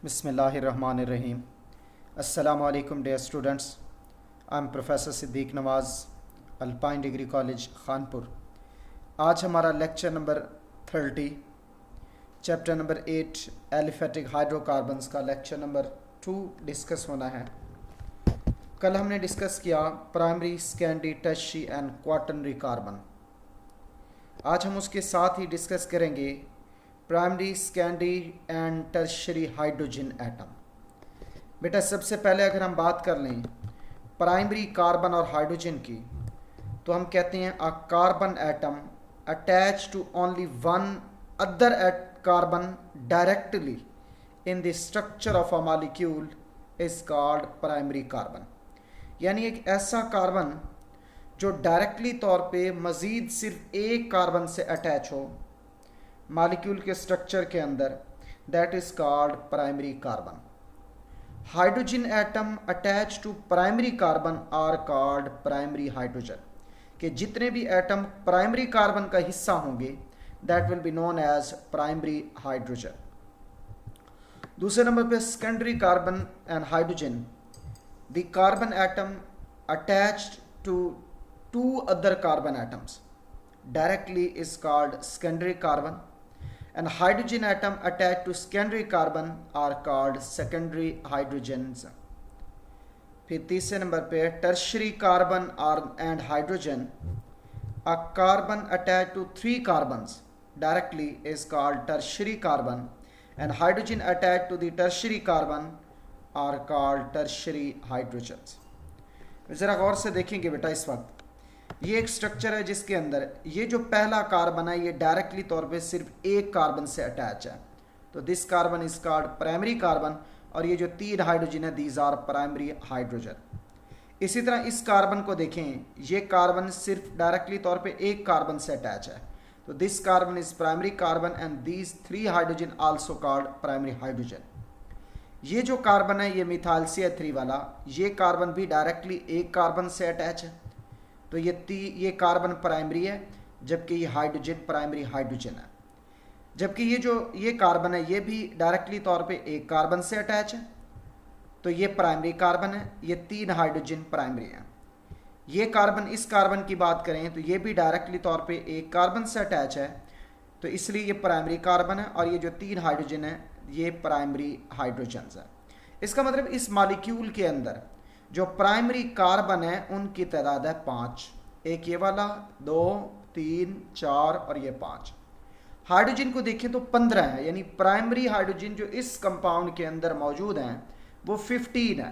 बिस्मिल्लाहिर्रहमानिर्रहीम। अस्सलाम वालेकुम dear students. I am professor Siddique Nawaz, Alpine degree college Khanpur. आज हमारा lecture number 30, chapter number 8 aliphatic hydrocarbons का लेक्चर नंबर 2 डिस्कस होना है। कल हमने डिस्कस किया primary, secondary, tertiary and quaternary carbon. आज हम उसके साथ ही डिस्कस करेंगे primary, secondary and tertiary hydrogen atom. बेटा सबसे पहले अगर हम बात कर लें प्राइमरी कार्बन और हाइड्रोजन की, तो हम कहते हैं a carbon atom attach to only one other carbon directly in the structure of a molecule is called primary carbon. यानी एक ऐसा कार्बन जो डायरेक्टली तौर पे मज़ीद सिर्फ एक कार्बन से अटैच हो मॉलिक्यूल के स्ट्रक्चर के अंदर, that is called primary carbon. Hydrogen atom attach to primary carbon are called primary hydrogen. कि जितने भी एटम प्राइमरी कार्बन का हिस्सा होंगे that will be known as primary hydrogen. दूसरे नंबर पे secondary carbon and hydrogen, the carbon atom attached to two other carbon atoms directly is called secondary carbon, and hydrogen atom attached to secondary carbon are called secondary hydrogens. फिर तीसरे number पे tertiary carbon and hydrogen, a carbon attached to three carbons directly is called tertiary carbon, and hydrogen attached to the tertiary carbon are called tertiary hydrogens. ज़रा गौर से देखेंगे बेटा, इस वक्त ये एक स्ट्रक्चर है जिसके अंदर ये जो पहला कार्बन है ये डायरेक्टली तौर पे सिर्फ एक कार्बन से अटैच है, तो this carbon is called primary carbon, और ये जो तीन हाइड्रोजन है दीज आर प्राइमरी हाइड्रोजन। इसी तरह इस कार्बन को देखें, ये कार्बन सिर्फ डायरेक्टली तौर पे एक कार्बन से अटैच है, तो this carbon is primary carbon and these three hydrogen also called primary hydrogen. ये जो कार्बन है ये मिथाइल CH3 वाला, ये कार्बन भी डायरेक्टली एक कार्बन से अटैच है, तो ये कार्बन प्राइमरी है, जबकि ये हाइड्रोजन प्राइमरी हाइड्रोजन है। जबकि ये कार्बन है ये भी डायरेक्टली तौर पे एक कार्बन से अटैच है, तो ये प्राइमरी कार्बन है, ये तीन हाइड्रोजन प्राइमरी है। ये कार्बन, इस कार्बन की बात करें तो ये भी डायरेक्टली तौर पे एक कार्बन से अटैच है, तो इसलिए ये प्राइमरी कार्बन है, और ये जो तीन हाइड्रोजन है ये प्राइमरी हाइड्रोजन है। इसका मतलब इस मॉलिक्यूल के अंदर जो प्राइमरी कार्बन है उनकी तादाद है 5। एक ये वाला, 2, 3, 4 और ये 5। हाइड्रोजन को देखें तो 15 है, यानी प्राइमरी हाइड्रोजन जो इस कंपाउंड के अंदर मौजूद हैं वो 15 है।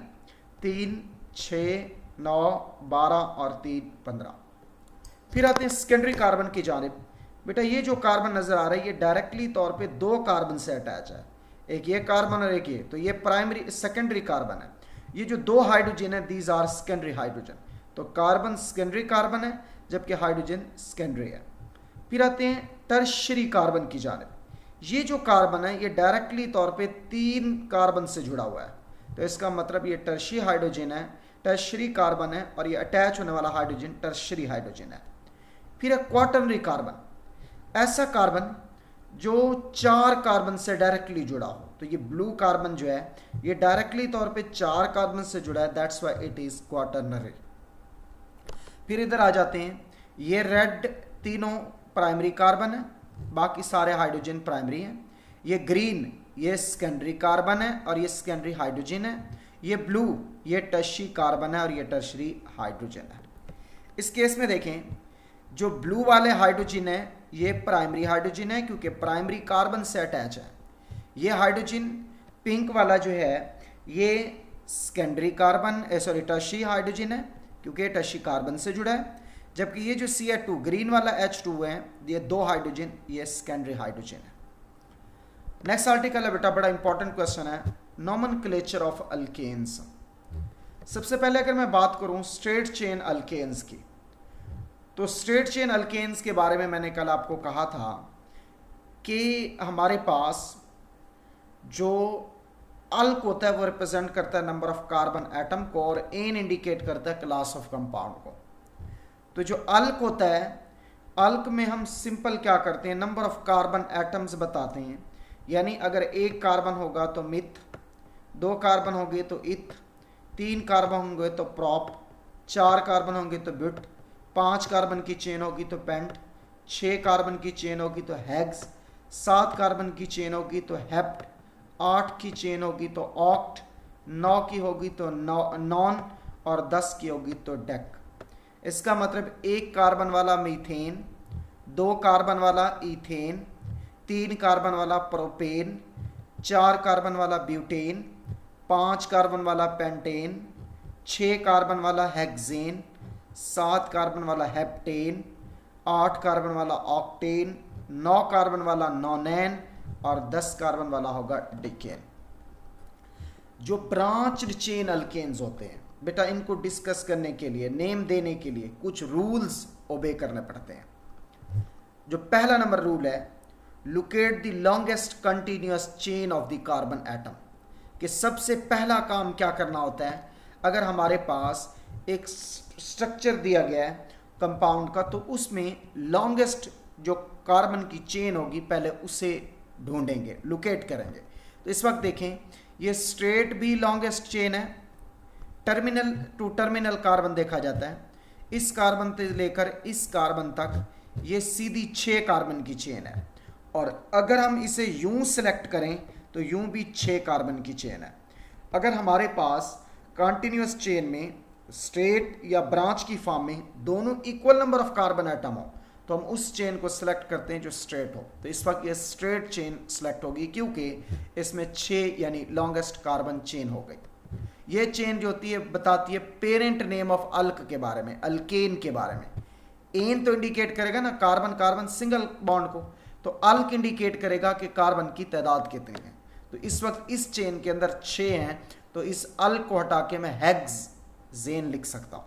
3, 6, 9, 12 और 3, 15। फिर आते हैं सेकेंडरी कार्बन की जानिब। बेटा ये जो कार्बन नज़र आ रहा है ये डायरेक्टली तौर पे दो कार्बन से अटैच है, एक ये कार्बन और एक ये, तो ये प्राइमरी सेकेंडरी कार्बन है। ये जो दो हाइड्रोजन है दीज आर सेकेंडरी हाइड्रोजन, तो कार्बन सेकेंडरी कार्बन है जबकि हाइड्रोजन सेकेंडरी है। फिर आते हैं टर्शियरी कार्बन की जानिब। ये जो कार्बन है ये डायरेक्टली तौर पे तीन कार्बन से जुड़ा हुआ है, तो इसका मतलब ये टर्शियरी हाइड्रोजन है, टर्शियरी कार्बन है, और ये अटैच होने वाला हाइड्रोजन टर्शियरी हाइड्रोजन है। फिर है क्वाटर्नरी कार्बन, ऐसा कार्बन जो चार कार्बन से डायरेक्टली जुड़ा हो, तो ये ब्लू कार्बन जो है ये डायरेक्टली तौर पे चार कार्बन से जुड़ा है, that's why it is quaternary. फिर इधर आ जाते हैं, ये रेड तीनों प्राइमरी कार्बन है, बाकी सारे हाइड्रोजन प्राइमरी हैं। ये ग्रीन ये सेकेंडरी कार्बन है और ये सेकेंडरी हाइड्रोजन है। ये ब्लू ये टर्शियरी कार्बन है और ये टर्शियरी हाइड्रोजन है। इस केस में देखें, जो ब्लू वाले हाइड्रोजन है ये प्राइमरी हाइड्रोजन है क्योंकि प्राइमरी कार्बन से अटैच है। ये हाइड्रोजन पिंक वाला जो है ये सेकेंडरी कार्बन टर्शियरी हाइड्रोजन है क्योंकि ये टर्शियरी कार्बन से जुड़ा है। जबकि ये जो CH2 ग्रीन वाला H2 है ये दो हाइड्रोजन ये सेकेंडरी हाइड्रोजन है। नेक्स्ट आर्टिकल है बेटा, बड़ा इंपॉर्टेंट क्वेश्चन है, नोमेनक्लेचर ऑफ अल्केन्स। सबसे पहले अगर मैं बात करूं स्ट्रेट चेन अल्केन्स की, तो स्ट्रेट चेन अल्केन्स के बारे में मैंने कल आपको कहा था कि हमारे पास जो अल्क होता है वो रिप्रेजेंट करता है नंबर ऑफ कार्बन एटम को, और एन इंडिकेट करता है क्लास ऑफ कंपाउंड को। तो जो अल्क होता है, अल्क में हम सिंपल क्या करते हैं, नंबर ऑफ कार्बन एटम्स बताते हैं, यानी अगर एक कार्बन होगा तो मिथ, 2 कार्बन होंगे तो इथ, 3 कार्बन होंगे तो प्रॉप, 4 कार्बन होंगे तो ब्यूट, 5 कार्बन की चेन होगी तो पेंट, 6 कार्बन की चेन होगी तो हेक्स, 7 कार्बन की चेन होगी तो हेप्ट, 8 की चेन होगी तो ऑक्ट, 9 की होगी तो नॉन और 10 की होगी तो डेक। इसका मतलब 1 कार्बन वाला मीथेन, 2 कार्बन वाला इथेन, 3 कार्बन वाला प्रोपेन, 4 कार्बन वाला ब्यूटेन, 5 कार्बन वाला पेंटेन, 6 कार्बन वाला हेक्सेन, 7 कार्बन वाला हेप्टेन, 8 कार्बन वाला ऑक्टेन, 9 कार्बन वाला नॉनेन और 10 कार्बन वाला होगा डिकेन। जो ब्रांच्ड चेन अल्केन्स होते हैं बेटा, इनको डिस्कस करने के लिए, नेम देने के लिए कुछ रूल्स ओबे करने पड़ते हैं। जो पहला नंबर रूल है, locate the longest continuous chain of the carbon atom, कि सबसे पहला काम क्या करना होता है, अगर हमारे पास एक स्ट्रक्चर दिया गया है कंपाउंड का, तो उसमें लॉन्गेस्ट जो कार्बन की चेन होगी पहले उसे ढूंढेंगे, लोकेट करेंगे। तो इस वक्त देखें, ये स्ट्रेट भी लॉन्गेस्ट चेन है, टर्मिनल टू टर्मिनल कार्बन देखा जाता है, इस कार्बन से लेकर इस कार्बन तक ये सीधी 6 कार्बन की चेन है। और अगर हम इसे यूं सेलेक्ट करें तो यूं भी 6 कार्बन की चेन है। अगर हमारे पास कंटिन्यूअस चेन में स्ट्रेट या ब्रांच की फॉर्म में दोनों equal number of carbon atom हो, तो हम उस चेन को सिलेक्ट करते हैं जो स्ट्रेट हो। तो इस वक्त ये स्ट्रेट चेन सिलेक्ट होगी, क्योंकि इसमें 6 यानी लॉन्गेस्ट कार्बन चेन हो गई। ये चेन जो होती है बताती है पेरेंट नेम ऑफ अल्क के बारे में, अल्केन के बारे में। एन तो इंडिकेट करेगा ना कार्बन कार्बन सिंगल बॉन्ड को, तो अल्क इंडिकेट करेगा कि कार्बन की तादाद कितनी है। तो इस वक्त इस चेन के अंदर 6 हैं, तो इस अल्क को हटा के मैं हेक्सेन लिख सकता हूं।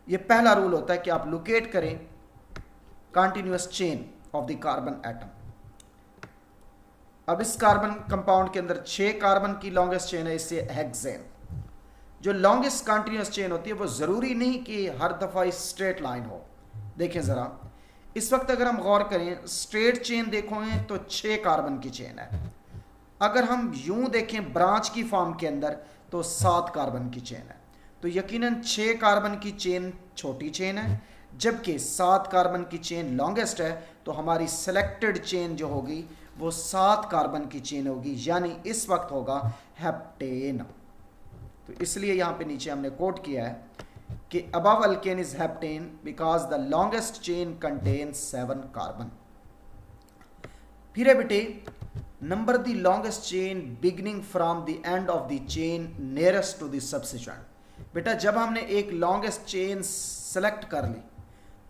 यह पहला रूल होता है कि आप लोकेट करें continuous chain of the carbon atom. अब इस कार्बन कंपाउंड के अंदर 6 कार्बन की लॉन्गेस्ट चेन है, इससे हेक्सेन। जो लॉन्गेस्ट कंटिन्यूअस चेन होती है वो जरूरी नहीं कि हर दफा स्ट्रेट लाइन हो। देखें जरा, इस वक्त अगर हम गौर करें, स्ट्रेट चेन देखोगे तो 6 कार्बन की चेन है। अगर हम यूं देखें ब्रांच की फॉर्म के अंदर तो 7 कार्बन की चेन है। तो यकीनन 6 कार्बन की चेन छोटी चेन है, जबकि 7 कार्बन की चेन लॉन्गेस्ट है। तो हमारी सेलेक्टेड चेन जो होगी वो 7 कार्बन की चेन होगी, यानी इस वक्त होगा हेप्टेन। तो इसलिए यहां पे नीचे हमने कोट किया है कि above alkane is heptane because the longest chain contains 7 carbon. फिर है बेटे, number the longest chain beginning from the end of the chain nearest to the substituent. बेटा जब हमने एक लॉन्गेस्ट चेन सेलेक्ट कर ली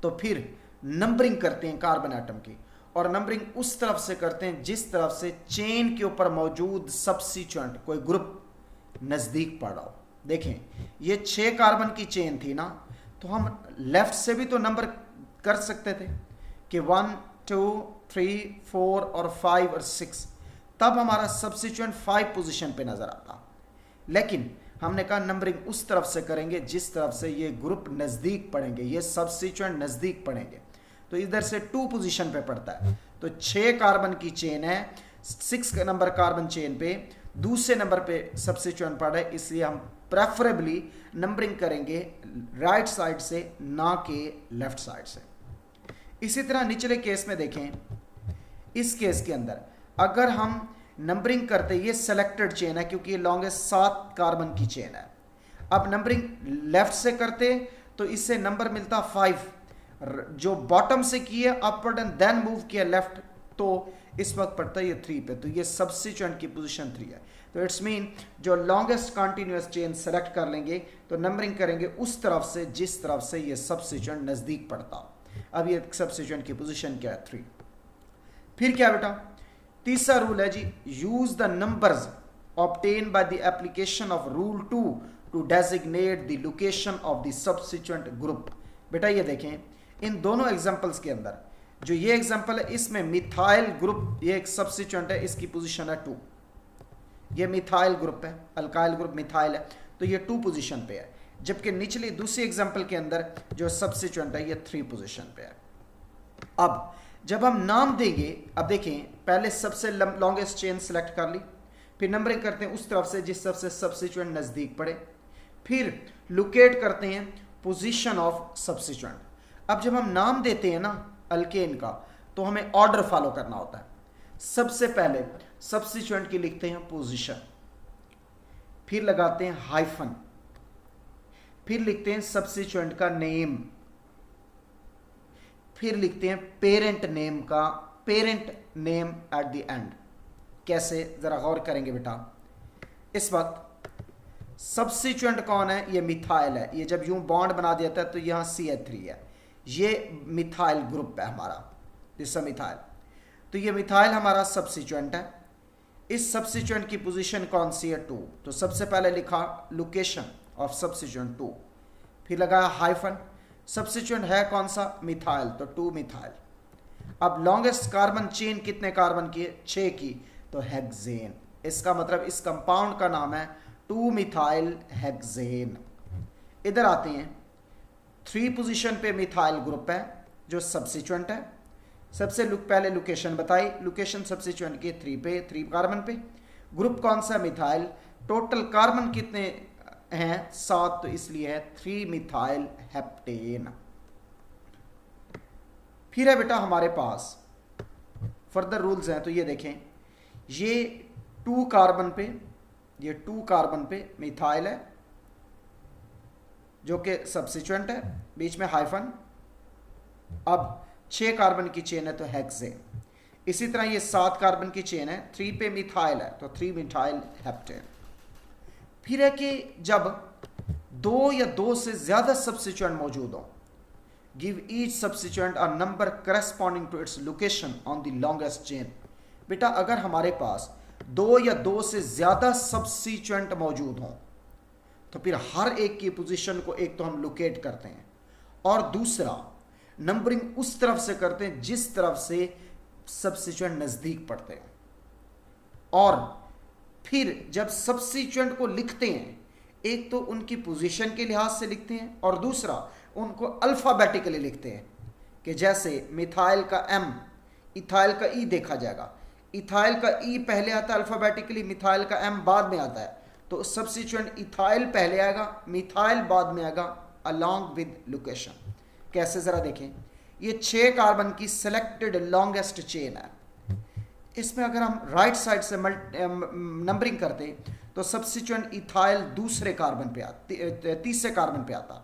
तो फिर नंबरिंग करते हैं कार्बन एटम की, और नंबरिंग उस तरफ से करते हैं जिस तरफ से चेन के ऊपर मौजूद सब्स्टिट्यूएंट कोई ग्रुप नजदीक पड़ रहा हो। देखें, ये 6 कार्बन की चेन थी ना, तो हम लेफ्ट से भी तो नंबर कर सकते थे कि 1 2 3 4 और 5 और 6, तब हमारा सब्स्टिट्यूएंट 5 पोजीशन पे नजर आता। लेकिन हमने कहा नंबरिंग उस तरफ से करेंगे जिस तरफ से ये ग्रुप नजदीक पड़ेंगे, ये सब्स्टिट्यूएंट नजदीक पड़ेंगे। तो इधर से 2 पोजीशन पे पड़ता है। तो 6 कार्बन की चेन है, 6 नंबर कार्बन चेन पे दूसरे नंबर पे सब्स्टिट्यूएंट पड़ा है, इसलिए हम प्रेफरेबली नंबरिंग करेंगे राइट साइड से, ना कि लेफ्ट साइड से। इसी तरह निचले केस में देखें, इस केस के अंदर अगर हम नंबरिंग करते, ये सेलेक्टेड चेन है क्योंकि ये लॉन्गेस्ट 7 कार्बन की चेन है। अब नंबरिंग लेफ्ट से करते तो इससे नंबर मिलता 5, जो बॉटम से किए अपवर्ड एंड देन मूव किया लेफ्ट, तो इस वक्त पड़ता है ये 3 पे। तो ये सब्स्टिट्यूएंट की पोजीशन 3 है। तो इट्स मीन जो लॉन्गेस्ट कंटिन्यूअस चेन सेलेक्ट कर लेंगे तो नंबरिंग करेंगे उस तरफ से जिस तरफ से ये सब्स्टिट्यूएंट नजदीक पड़ता। अब ये सब्स्टिट्यूएंट की पोजीशन क्या है? 3। फिर क्या बेटा, तीसरा रूल है जी, use the numbers obtain by the application of rule 2 to designate the location of the substituent group. बेटा ये देखें, इन दोनों एग्जांपल्स के अंदर जो ये एग्जांपल है, इसमें मिथाइल ग्रुप, ये एक सब्स्टिट्यूएंट है, इसकी पोजीशन है 2। ये मिथाइल ग्रुप है, अल्काइल ग्रुप मिथाइल है, तो ये 2 पोजीशन पे है। जबकि निचली दूसरी एग्जांपल के अंदर जो सब्स्टिट्यूएंट है ये 3 पोजीशन पे है। अब जब हम नाम देंगे, अब देखें, पहले सबसे लॉन्गेस्ट चेन सेलेक्ट कर ली, फिर नंबरिंग करते हैं उस तरफ से जिस तरफ से सब्स्टिट्यूएंट नज़दीक पड़े, फिर लोकेट करते हैं पोजीशन ऑफ सब्स्टिट्यूएंट। अब जब हम नाम देते हैं ना अल्केन का, तो हमें ऑर्डर फॉलो करना होता है। सबसे पहले सब्स्टिट्यूएंट की लिखते हैं पोजीशन, फिर लगाते हैं हाइफन, फिर लिखते हैं सब्स्टिट्यूएंट का नेम, फिर लिखते हैं पेरेंट नेम का parent name at the end. कैसे, जरा गौर करेंगे बेटा। इस वक्त सब्स्टिट्यूएंट कौन है? ये मिथाइल है। ये जब यूं बॉन्ड बना देता है तो यहां CH3 है, ये मिथाइल ग्रुप है हमारा, जिससे मिथाइल। तो ये मिथाइल हमारा सब्स्टिट्यूएंट है। इस सब्स्टिट्यूएंट की पोजीशन कौन सी है? 2। तो सबसे पहले लिखा लोकेशन ऑफ सब्स्टिट्यूएंट 2, फिर लगाया हाइफन। सब्स्टिट्यूएंट है कौन सा? मिथाइल, तो 2 मिथाइल। अब लॉन्गेस्ट कार्बन चेन कितने कार्बन की है? 6 की, तो हेक्सेन। इसका मतलब इस कंपाउंड का नाम है 2 मिथाइल हेक्सेन। इधर आते हैं, 3 पोजीशन पे मिथाइल ग्रुप है जो सब्स्टिट्यूएंट है। सबसे पहले लोकेशन बताई, लोकेशन सब्स्टिट्यूएंट के 3 पे, 3 कार्बन पे। ग्रुप कौन सा? मिथाइल। टोटल कार्बन कितने हैं? 7, तो इसलिए है 3 मिथाइल हेप्टेन। फिर है बेटा हमारे पास फर्दर रूल्स हैं, तो ये देखें, ये 2 कार्बन पे, ये 2 कार्बन पे मिथाइल है जो कि सब्स्टिट्यूएंट है, बीच में हाइफन। अब 6 कार्बन की चेन है तो हेक्सेन। इसी तरह ये 7 कार्बन की चेन है, 3 पे मिथाइल है तो 3 मिथाइल हेप्टेन। फिर है कि जब 2 या 2 से ज्यादा सब्स्टिट्यूएंट मौजूद हो, give each substituent a number corresponding to its location on the longest chain. बेटा अगर हमारे पास 2 या 2 से ज्यादा सब्स्टिट्यूएंट मौजूद हों, तो फिर हर एक की पोजीशन को एक तो हम लोकेट करते हैं, और दूसरा नंबरिंग उस तरफ से करते हैं जिस तरफ से सब्स्टिट्यूएंट नजदीक पड़ते हैं। और फिर जब सब्स्टिट्यूएंट को लिखते हैं, एक तो उनकी पोजीशन के लिहाज से लिखते हैं, और दूसरा उनको अल्फाबेटिकली लिखते हैं, कि जैसे मिथाइल का M, इथाइल का E देखा जाएगा। इथाइल का E पहले आता है अल्फाबेटिकली, मिथाइल का M बाद में आता है, तो सब्स्टिट्यूएंट इथाइल पहले आएगा, मिथाइल बाद में आएगा, अलॉन्ग विद लोकेशन। कैसे, जरा देखें, ये 6 कार्बन की सिलेक्टेड लॉन्गेस्ट चेन है। इसमें अगर हम राइट साइड से नंबरिंग करते तो सब्स्टिट्यूएंट इथाइल दूसरे कार्बन पे आता, तीसरे कार्बन पे आता,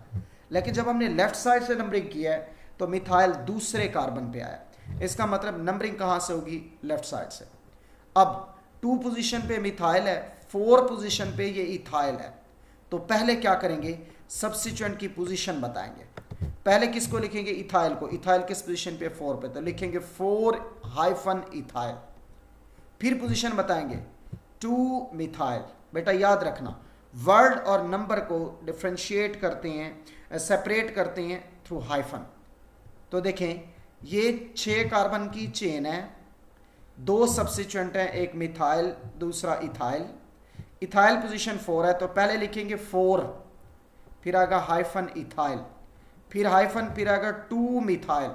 लेकिन जब हमने लेफ्ट साइड से नंबरिंग किया है तो मिथाइल दूसरे कार्बन पे आया। इसका मतलब नंबरिंग कहाँ से होगी? लेफ्ट साइड से। अब 2 पोजीशन पे मिथाइल है, 4 पोजीशन पे ये इथाइल है, तो पहले क्या करेंगे? सब्स्टिट्यूएंट की पोजीशन बताएंगे। पहले किसको लिखेंगे? इथाइल को। इथाइल किस पोजीशन पे? 4 पे, तो लिखेंगे 4 हाइफन इथाइल। फिर पोजीशन बताएंगे 2 मिथाइल। बेटा याद रखना, वर्ड और नंबर को डिफ्रेंशिएट करते हैं, सेपरेट करते हैं थ्रू हाइफन। तो देखें, ये 6 कार्बन की चेन है, 2 सब्स्टिट्यूएंट हैं, एक मिथाइल दूसरा इथाइल। इथाइल पोजीशन 4 है, तो पहले लिखेंगे 4, फिर आएगा हाइफन इथाइल, फिर हाइफन, फिर आएगा 2 मिथाइल,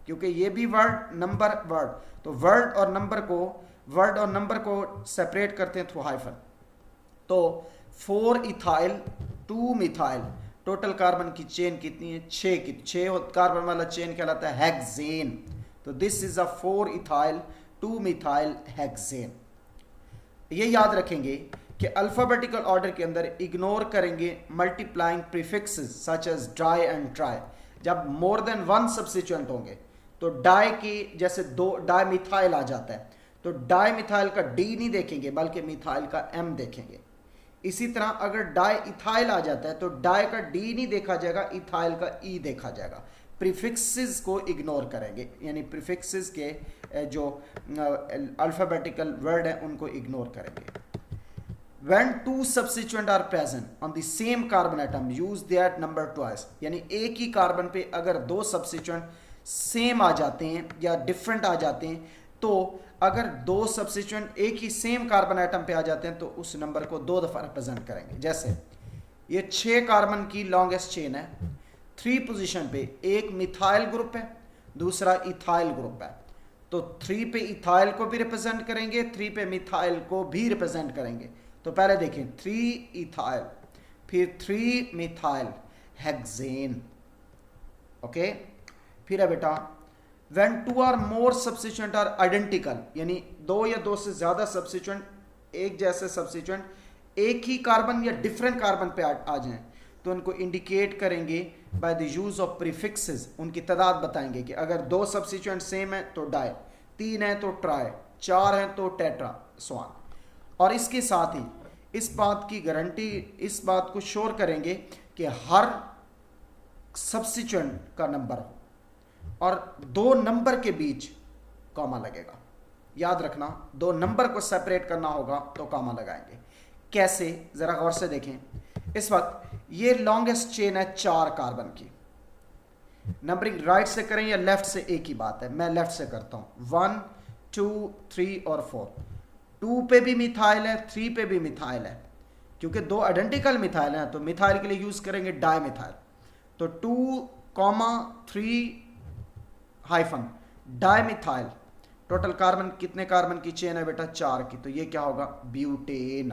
क्योंकि ये भी वर्ड नंबर वर्ड, तो वर्ड और नंबर को सेपरेट करते हैं थ्रू हाइफन। तो 4 इथाइल 2 मिथाइल, टोटल कार्बन की चेन कितनी है? 6 की। 6 कार्बन वाला चेन कहलाता है हेक्सेन। तो this is a 4 ethyl 2 methyl hexane. ये याद रखेंगे कि अल्फाबेटिकल ऑर्डर के अंदर इग्नोर करेंगे multiplying prefixes such as di and tri. जब मोर देन 1 सब्स्टिट्यूएंट होंगे तो डाई की, जैसे 2 डाई मिथाइल आ जाता है, तो डाई मिथाइल का D नहीं देखेंगे बल्कि मिथाइल का M देखेंगे। इसी तरह अगर डाई इथाइल आ जाता है तो डाई का D नहीं देखा जाएगा, इथाइल का E देखा जाएगा। प्रीफिक्सेस को इग्नोर करेंगे, यानी प्रीफिक्सेस के जो अल्फाबेटिकल वर्ड है उनको इग्नोर करेंगे। When 2 substituent are present on the same carbon atom, use that number twice। यानी एक ही कार्बन पे अगर 2 सब्स्टिट्यूएंट सेम आ जाते हैं या डिफरेंट आ जाते हैं, तो अगर 2 सब्स्टिट्यूएंट एक ही सेम कार्बन एटम पे आ जाते हैं तो उस नंबर को 2 दफ़ा रिप्रेजेंट करेंगे। जैसे ये 6 कार्बन की लॉन्गेस्ट चेन है, 3 पोजीशन पे एक मिथाइल ग्रुप है, दूसरा इथाइल ग्रुप है, तो 3 पे इथाइल को भी रिप्रेजेंट करेंगे, 3 पे मिथाइल को भी रिप्रेजेंट करेंगे। तो पहले देखें 3 इथाइल, फिर 3 मिथाइल हेक्सेन। ओके, फिर है बेटा व्हेन 2 और मोर सब्स्टिट्यूएंट आर आइडेंटिकल, यानी 2 या 2 से ज्यादा सब्स्टिट्यूएंट, एक जैसे सब्स्टिट्यूएंट एक ही कार्बन या डिफरेंट कार्बन पे आ जाएं, तो उनको इंडिकेट करेंगे by the use of prefixes. उनकी तादाद बताएंगे कि अगर 2 सब्स्टिट्यूएंट सेम है तो डाई, 3 है तो ट्राई, 4 है तो टेट्रा, सो ऑन। और इसके साथ ही इस बात की गारंटी, इस बात को श्योर करेंगे कि हर सब्स्टिट्यूएंट का नंबर हो और 2 नंबर के बीच कॉमा लगेगा। याद रखना, 2 नंबर को सेपरेट करना होगा तो कॉमा लगाएंगे। कैसे, जरा गौर से देखें। इस वक्त ये लॉन्गेस्ट चेन है 4 कार्बन की। नंबरिंग राइट से करें या लेफ्ट से एक ही बात है, मैं लेफ्ट से करता हूं। 1 2 3 और 4, 2 पे भी मिथाइल है, 3 पे भी मिथाइल है। क्योंकि 2 आइडेंटिकल मिथाइल हैं तो मिथाइल के लिए यूज करेंगे डाई मिथाइल। तो 2,3 hyphen di methyl. Total carbon कितने कार्बन की चेन है बेटा? 4 की। तो ये क्या होगा? ब्यूटेन।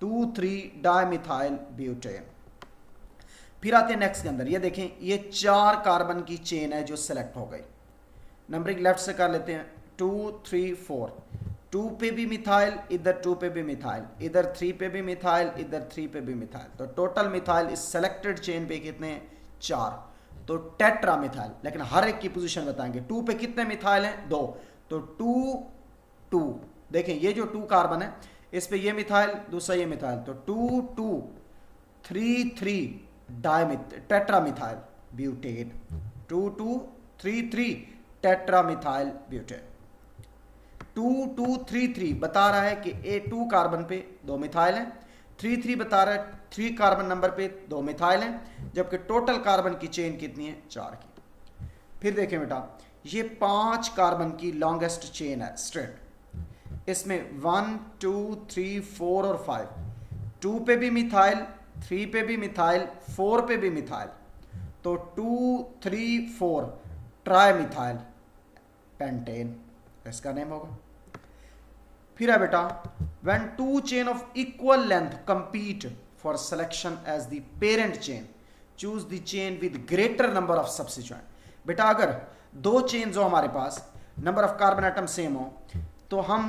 2,3 di methyl butane. फिर आते हैं नेक्स्ट के अंदर। ये देखें, ये 4 कार्बन की चेन है जो सिलेक्ट हो गई। नंबरिंग लेफ्ट से कर लेते हैं। 2 3 4, 2 पे भी मिथाइल, इधर 2 पे भी मिथाइल, इधर 3 पे भी मिथाइल, इधर 3 पे भी मिथाइल। तो टोटल मिथाइल इस सेलेक्टेड चेन पे कितने हैं? 4। तो टेट्रा मिथाइल। लेकिन हर एक की पोजीशन बताएंगे। 2 पे कितने मिथाइल हैं? 2। तो 2 2, देखें ये जो 2 कार्बन है इस पे ये मिथाइल, दूसरा ये मिथाइल। तो 2 2 3 3 tetra methyl butane. 2 2 3 3 tetra methyl butane. 2 2 3 3 बता रहा है कि A2 कार्बन पे 2 मिथाइल हैं। 3 3 बता रहा है 3 कार्बन नंबर पे 2 मिथाइल हैं, जबकि टोटल कार्बन की चेन कितनी है? 4 की। फिर देखें बेटा, ये 5 कार्बन की लॉन्गेस्ट चेन है स्ट्रेट। इसमें 1 2 3 4 और 5, 2 पे भी मिथाइल, 3 पे भी मिथाइल, 4 पे भी मिथाइल। तो 2 3 4 ट्राई मिथाइल पेंटेन इसका नेम होगा। फिर है बेटा, when 2 chain of equal length compete for selection as the parent chain, choose the chain with greater number of substituent। बेटा अगर 2 चेन जो हमारे पास number of carbon atom same हो तो हम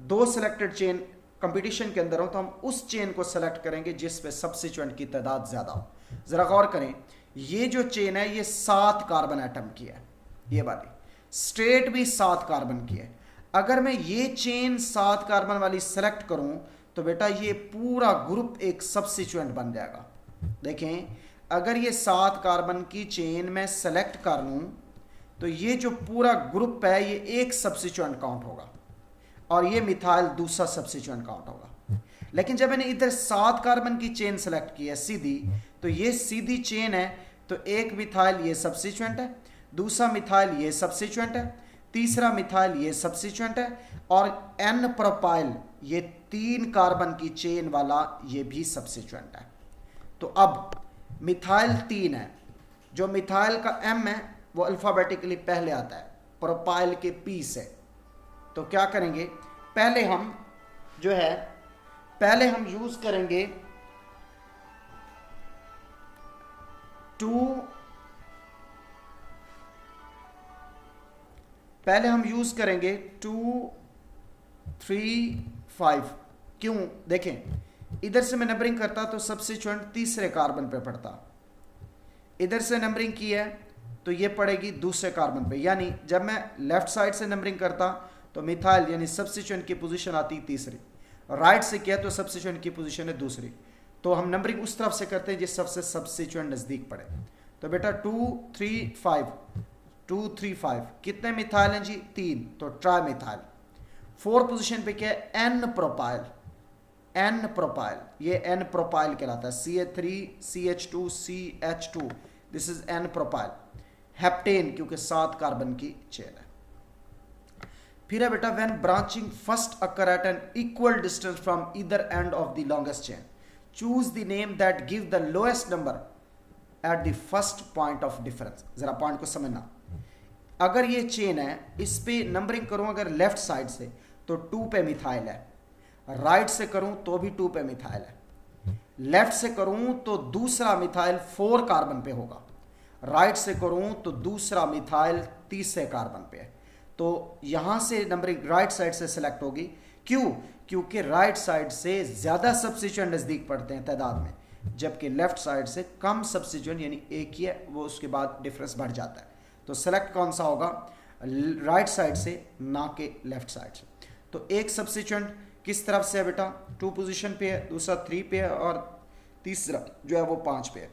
2 सिलेक्टेड चेन कंपटीशन के अंदर हो तो हम उस चेन को सेलेक्ट करेंगे जिस पे सब्स्टिट्यूएंट की तादाद ज्यादा हो। जरा गौर करें, ये जो चेन है ये 7 कार्बन एटम की है, ये वाली स्ट्रेट भी 7 कार्बन की है। अगर मैं ये चेन 7 कार्बन वाली सेलेक्ट करूं तो बेटा ये पूरा ग्रुप एक सब्स्टिट्यूएंट बन जाएगा। देखें, अगर ये 7 कार्बन की चेन में सेलेक्ट कर लूं तो ये जो पूरा ग्रुप है ये एक सब्स्टिट्यूएंट काउंट होगा और ये मिथाइल दूसरा सब्स्टिट्यूएंट काउंट होगा। लेकिन जब मैंने इधर 7 कार्बन की चेन सेलेक्ट की है सीधी, तो ये सीधी चेन है तो एक मिथाइल ये सब्स्टिट्यूएंट है, दूसरा मिथाइल ये सब्स्टिट्यूएंट है, तीसरा मिथाइल ये सब्स्टिट्यूएंट है और एन प्रोपाइल ये 3 कार्बन की चेन वाला ये भी सब्स्टिट्यूएंट है। तो अब मिथाइल 3 है, जो मिथाइल का एम है वो अल्फाबेटिकली पहले आता है प्रोपाइल के पी से। तो क्या करेंगे, पहले हम जो है पहले हम यूज करेंगे 2 3 5। क्यों? देखें, इधर से मैं नंबरिंग करता तो सब्स्टिट्यूएंट तीसरे कार्बन पे पड़ता, इधर से नंबरिंग की है तो ये पड़ेगी दूसरे कार्बन पे। यानी जब मैं लेफ्ट साइड से नंबरिंग करता तो मिथाइल यानी सब्स्टिट्यूएंट की पोजीशन आती तीसरी, राइट से किया तो सब्स्टिट्यूएंट की पोजीशन है दूसरी। तो हम नंबरिंग उस तरफ से करते हैं जिस सबसे सब्स्टिट्यूएंट नजदीक पड़े। तो बेटा 2 3 5 2 3 5 कितने मिथाइल हैं जी? 3। तो ट्राई मिथाइल। 4 पोजीशन पे क्या है? N propyl. एन प्रोपाइल, ये एन प्रोपाइल कहलाता है। CH3 CH2 CH2, this is n propyl. Heptane क्योंकि 7 कार्बन की चेन है। फिर है बेटा, when branching first occur at an equal distance from either end of the longest chain, choose the name that give the lowest number at the first point of difference. जरा point को समझना, अगर ये chain है, इस पे numbering करूं अगर लेफ्ट साइड से तो 2 पे मिथाइल है, राइट से करूं तो भी 2 पे मिथाइल है, लेफ्ट से करूं तो दूसरा मिथाइल 4 कार्बन पे होगा, राइट से करूं तो दूसरा मिथाइल तीसरे कार्बन पे है। तो यहां से नंबरिंग राइट साइड से सिलेक्ट होगी। क्यों? क्योंकि राइट साइड से ज्यादा सब्स्टिट्यूएंट नजदीक पड़ते हैं तादाद में, जबकि लेफ्ट साइड से कम सब्स्टिट्यूएंट यानी एक ही है, वो उसके बाद डिफरेंस बढ़ जाता है। तो सेलेक्ट कौन सा होगा? राइट साइड से, ना कि लेफ्ट साइड से। तो एक सब्स्टिट्यूएंट किस तरफ से है बेटा? 2 पोजीशन पे है, दूसरा 3 पे है और तीसरा जो है वो 5 पे है।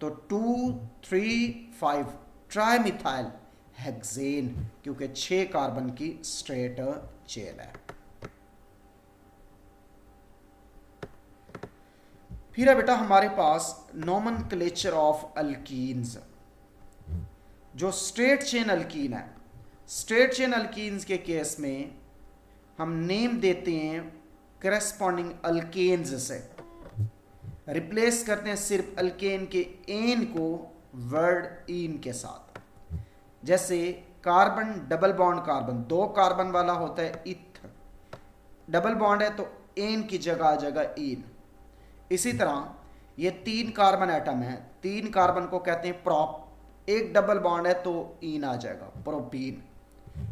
तो 2, 3, 5 ट्राई मिथाइल हेक्सेन, क्योंकि 6 कार्बन की स्ट्रेट चेन है। फिर है बेटा हमारे पास नोमेनक्लेचर ऑफ अल्कीन्स। जो स्ट्रेट चेन अल्कीन है, स्ट्रेट चेन अल्कीन्स के केस में हम नेम देते हैं करस्पॉन्डिंग अल्केन्स से, रिप्लेस करते हैं सिर्फ अल्केन के एन को वर्ड इन के साथ। जैसे carbon double bond carbon, 2 carbon वाला होता है इथ, डबल बॉन्ड है तो एन की जगह इन। इसी तरह ये 3 कार्बन एटम है, 3 कार्बन को कहते हैं प्रोप, एक डबल बॉन्ड है तो इन आ जाएगा प्रोपीन।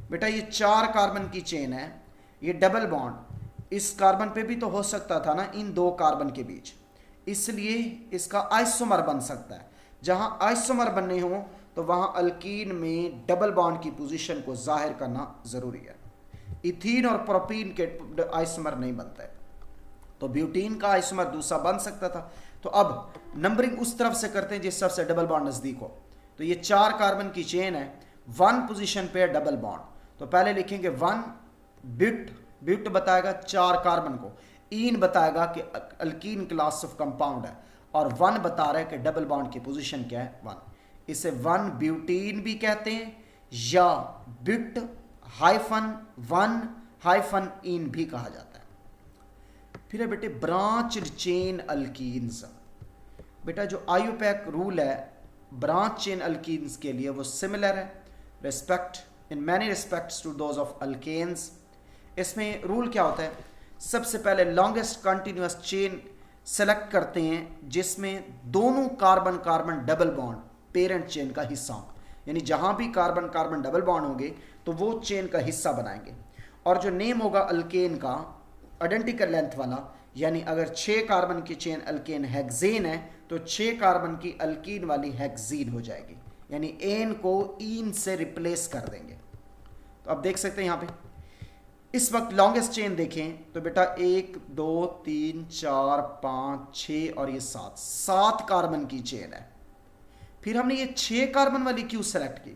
बेटा ये 4 कार्बन की चेन है, ये डबल बॉन्ड इस कार्बन पे भी तो हो सकता था ना, इन 2 कार्बन के बीच, इसलिए इसका आइसोमर बन सकता है। जहां आइसोमर बनने हो तो वहां अल्कीन में डबल बॉन्ड की पोजीशन को जाहिर करना जरूरी है। इथीन और प्रोपीन के आइसोमर नहीं बनता है, तो ब्यूटीन का आइसोमर दूसरा बन सकता था। तो अब नंबरिंग उस तरफ से करते हैं जिस तरफ से डबल बॉन्ड नजदीक हो। तो ये 4 कार्बन की चेन है, 1 पोजीशन पे है डबल बॉन्ड, तो पहले लिखेंगे 1 ब्यूट, ब्यूट बताएगा 4 कार्बन को, इन बताएगा कि अल्कीन क्लास ऑफ कंपाउंड है, और 1 बता रहा है कि डबल बॉन्ड की पोजीशन क्या है 1। इसे 1 ब्यूटीन भी कहते हैं या ब्यूट हाइफन 1 हाइफन इन भी कहा जाता है। फिर है बेटे ब्रांच्ड चेन अल्कीन्स। बेटा जो आयुपैक रूल है ब्रांच चेन अल्कीन्स के लिए वो सिमिलर है respect in many respects to those of alkanes. इसमें रूल क्या होता है? सबसे पहले लॉन्गेस्ट कंटिन्यूअस चेन सेलेक्ट करते हैं जिसमें दोनों carbon carbon double bond parent chain का हिस्सा हो, यानी जहां भी कार्बन कार्बन डबल बॉन्ड होंगे तो वो चेन का हिस्सा बनाएंगे। और जो नेम होगा अल्केन का आइडेंटिकल लेंथ वाला, यानी अगर 6 कार्बन की चेन अल्केन हेक्सेन है तो 6 कार्बन की अल्कीन वाली हेक्सीन हो जाएगी, यानी एन को इन से रिप्लेस कर देंगे। तो अब देख सकते हैं यहां पे इस वक्त लॉन्गेस्ट चेन देखें तो बेटा 1 2 3 4 5 6 और ये 7 कार्बन की चेन है। फिर हमने ये 6 कार्बन वाली क्यों सेलेक्ट की?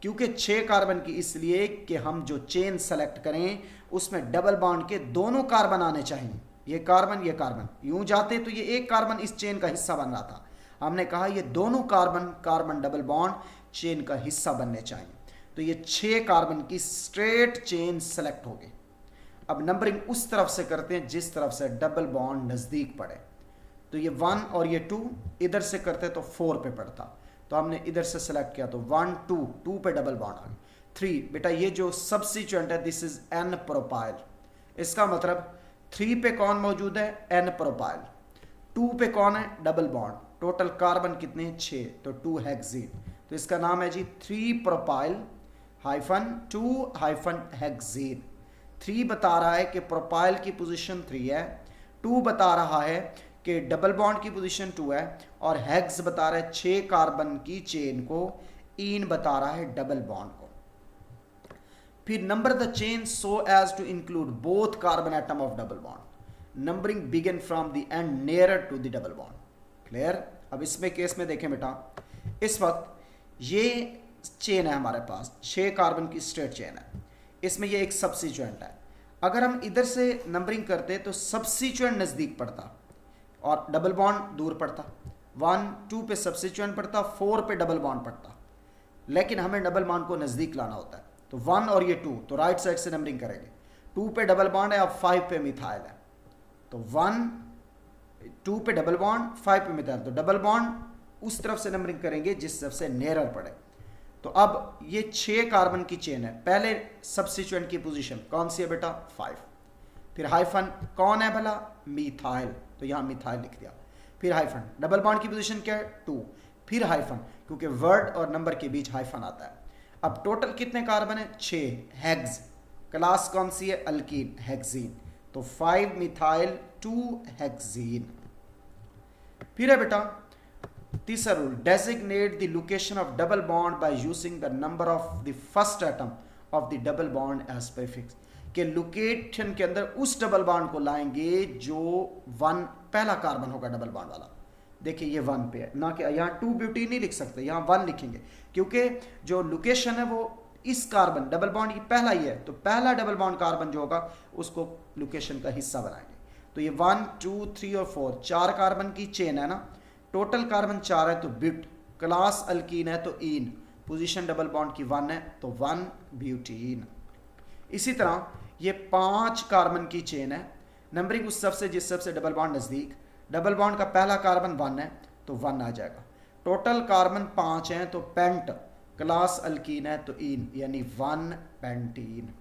क्योंकि 6 कार्बन की इसलिए कि हम जो चेन सेलेक्ट करें उसमें डबल बॉन्ड के दोनों कार्बन आने चाहिए, ये कार्बन यूं जाते तो ये एक कार्बन इस चेन का हिस्सा बन रहा था, हमने कहा ये दोनों carbon carbon double bond chain का हिस्सा बनने चाहिए। तो ये 6 कार्बन की स्ट्रेट चेन सेलेक्ट हो गई। अब नंबरिंग उस तरफ से करते हैं जिस तरफ से डबल बॉन्ड नजदीक पड़े। तो ये 1 और ये 2 इधर से करते तो 4 पे पड़ता, तो हमने इधर से सेलेक्ट किया तो 1 2 पे डबल बॉन्ड आ गया। 3 बेटा ये जो सब्स्टिट्यूएंट है दिस इज एन प्रोपाइल, इसका मतलब 3 पे कौन मौजूद है? N propyl. 2 पे कौन है? Double bond. टोटल कार्बन कितने हैं? 6, तो 2 हेक्सीन। तो इसका नाम है जी 3 प्रोपाइल हाइफन 2 हाइफन हेक्सीन। 3 बता रहा है कि प्रोपाइल की पोजीशन 3 है, 2 बता रहा है कि डबल बॉन्ड की पोजीशन 2 है, और हेक्स बता रहा है 6 कार्बन की चेन को, इन बता रहा है डबल बॉन्ड को। फिर number the chain so as to include both carbon atom of double bond, numbering begin from the end nearer to the double bond. Clear? अब इसमें केस में देखें बेटा, इस वक्त ये चेन है हमारे पास, 6 कार्बन की स्ट्रेट चेन है, इसमें ये एक सब्स्टिट्यूएंट है। अगर हम इधर से नंबरिंग करते तो सब्स्टिट्यूएंट नजदीक पड़ता और डबल बॉन्ड दूर पड़ता। 1 2 पे सब्स्टिट्यूएंट पड़ता, 4 पे डबल बॉन्ड पड़ता, लेकिन हमें डबल बॉन्ड को नजदीक लाना होता है। तो 1 और ये 2 तो राइट साइड से नंबरिंग करेंगे। 2 पे डबल बॉन्ड है, अब 5 पे मिथाइल है, तो 1 2 पे डबल बॉन्ड, 5 पे मिथाइल, तो डबल बॉन्ड उस तरफ से नंबरिंग करेंगे जिस तरफ से नियरर पड़े। तो अब ये 6 कार्बन की चेन है, पहले सब्स्टिट्यूएंट की पोजीशन कौन सी है बेटा 5, फिर हाइफन कौन है भला मिथाइल, तो यहां मिथाइल लिख दिया, फिर हाइफन डबल बॉन्ड की पोजीशन क्या है 2, फिर हाइफन क्योंकि वर्ड और नंबर के बीच हाइफन आता है। अब टोटल कितने कार्बन है 6, हेक्स, क्लास कौन सी है अल्कीन हेक्सीन, तो 5 मिथाइल 2 हेक्सीन। फिर है बेटा तीसरा rule, designate the location of double bond by using the number of the first atom of the double bond as prefix, के लोकेशन के अंदर उस डबल बॉन्ड को लाएंगे जो 1 पहला कार्बन होगा डबल बॉन्ड वाला। देखिए ये 1 पे है ना, कि यहाँ 2 ब्यूटीन नहीं लिख सकते, यहाँ 1 लिखेंगे क्योंकि जो लोकेशन है वो इस कार्बन डबल बॉन्ड की पहला ही है, तो पहला डबल बॉन्ड कार्बन जो होगा उसको लोकेशन का हिस्सा बनाएंगे। तो ये 1 2 3 और 4 4 कार्बन की चेन है ना, टोटल कार्बन 4 है तो ब्यूट, क्लास अल्कीन है तो ईन, पोजीशन डबल बॉन्ड की 1 है तो 1 ब्यूटीन। इसी तरह ये 5 कार्बन की चेन है, नंबरिंग उस सब से जिस सब से डबल बॉन्ड नजदीक, डबल बॉन्ड का पहला कार्बन 1 है तो 1 आ जाएगा, टोटल कार्बन 5 हैं तो पेंट, क्लास अल्कीन है तो ईन, यानी 1 पेंटीन।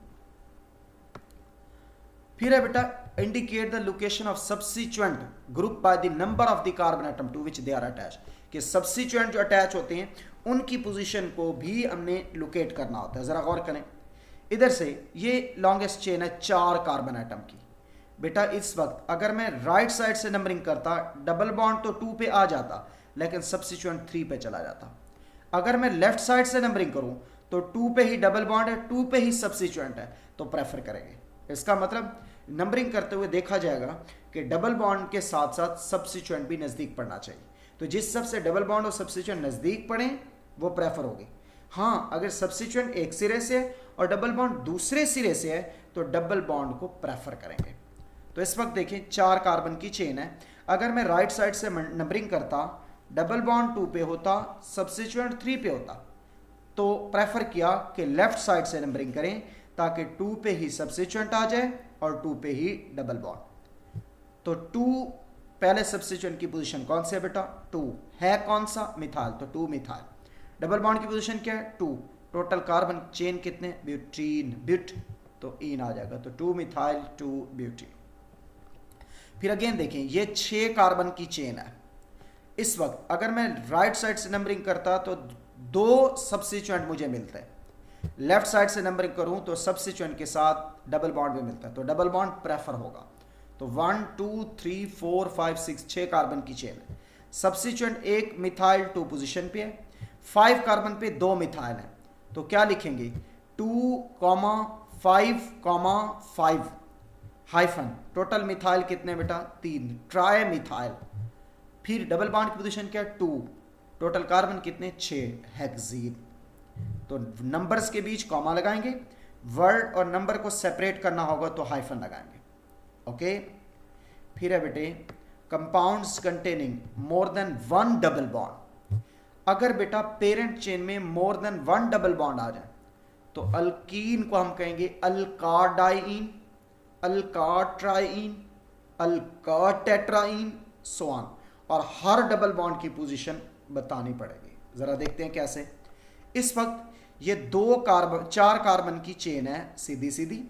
फिर है बेटा indicate the location of substituent group by the number of the carbon atom to which they are attach, कि सब्स्टिट्यूएंट जो अटैच होते हैं उनकी पोजीशन को भी हमने लोकेट करना होता है। जरा गौर करें, इधर से ये लॉन्गेस्ट चेन है 4 कार्बन एटम की, बेटा इस वक्त अगर मैं राइट साइड से नंबरिंग करता डबल बॉन्ड तो 2 पे आ जाता लेकिन सब्स्टिट्यूएंट 3 पे चला जाता। अगर मैं लेफ्ट साइड से नंबरिंग करूं तो 2 पे ही डबल बॉन्ड है, 2 पे ही सब्स्टिट्यूएंट है, तो प्रेफर करेंगे। इसका मतलब नंबरिंग करते हुए देखा जाएगा कि डबल बॉन्ड के साथ साथ सब्स्टिट्यूएंट भी नजदीक पड़ना चाहिए, तो जिस सबसे डबल बॉन्ड और सब्स्टिट्यूएंट नजदीक पड़े वो प्रेफर होगी। हाँ, अगर सब्स्टिट्यूएंट एक सिरे से है और डबल बॉन्ड दूसरे सिरे से है तो डबल बॉन्ड को प्रेफर करेंगे। तो इस वक्त देखें 4 कार्बन की चेन है, अगर मैं राइट साइड से नंबरिंग करता डबल बॉन्ड 2 पे होता, सब्स्टिट्यूएंट 3 पे होता, तो प्रेफर किया कि लेफ्ट साइड से नंबरिंग करें ताकि 2 पे ही सब्स्टिट्यूएंट आ जाए और 2 पे ही डबल बॉन्ड। तो 2 पहले सब्स्टिट्यूएंट की पोजीशन कौन सी है बेटा 2 है, कौन सा मिथाइल, तो 2 मिथाइल। डबल बॉन्ड की पोजीशन क्या है 2, टोटल कार्बन चेन कितने ब्यूटीन, ब्यूट, तो ईन आ जाएगा, तो 2 मिथाइल 2 ब्यूटीन। फिर अगेन देखें ये 6 कार्बन की चेन है, इस वक्त अगर मैं राइट साइड से नंबरिंग करता तो 2 सब्स्टिट्यूएंट मुझे मिलते हैं, लेफ्ट साइड से नंबरिंग करूं तो सब्स्टिट्यूएंट के साथ डबल बॉन्ड भी मिलता है, तो डबल बॉन्ड प्रेफर होगा। तो 1 2 3 4 5 6 6 कार्बन की चेन है, सब्स्टिट्यूएंट 1 मिथाइल 2 पोजीशन पे है, 5 कार्बन पे 2 मिथाइल है, तो क्या लिखेंगे 2, 5, 5 हाइफन, टोटल मिथाइल कितने बेटा 3, ट्राई मिथाइल। फिर डबल बॉन्ड की पोजीशन क्या है 2, टोटल कार्बन कितने 6, हेक्सीन। तो नंबर्स के बीच कॉमा लगाएंगे, वर्ड और नंबर को सेपरेट करना होगा तो हाइफन लगाएंगे, ओके। फिर है बेटे compounds containing more than 1 double bond, अगर बेटा पेरेंट चेन में मोर देन 1 डबल बॉन्ड आ जाए तो अल्कीन को हम कहेंगे अल्काडाइन, अल्काट्राइन, अल्काटेट्राइन, सो ऑन, और हर डबल बॉन्ड की पोजीशन बतानी पड़ेगी। जरा देखते हैं कैसे। इस वक्त ये 4 कार्बन की चेन है सीधी सीधी,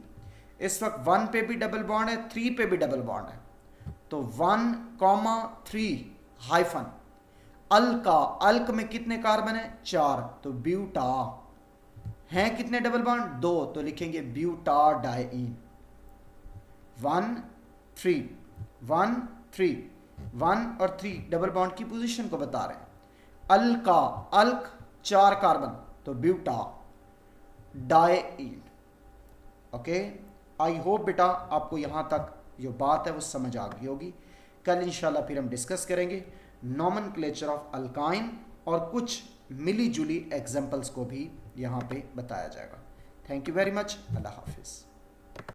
इस वक्त 1 पे भी डबल बॉन्ड है, 3 पे भी डबल बॉन्ड है, तो 1, 3 हाइफन अल्का, अल्क में कितने कार्बन है 4, तो ब्यूटा हैं कितने डबल बॉन्ड 2, तो लिखेंगे ब्यूटाडाइन। 1 3 1 3 1 और 3 डबल बॉन्ड की पोजीशन को बता रहे हैं। अल्का, अल्क 4 कार्बन तो butadiene, okay. I hope बेटा आपको यहां तक जो बात है वो समझ आ गई होगी। कल इंशाल्लाह फिर हम डिस्कस करेंगे नोमेनक्लेचर ऑफ अल्काइन और कुछ मिली जुली एग्जांपल्स को भी यहां पे बताया जाएगा। Thank you very much, Allah Hafiz.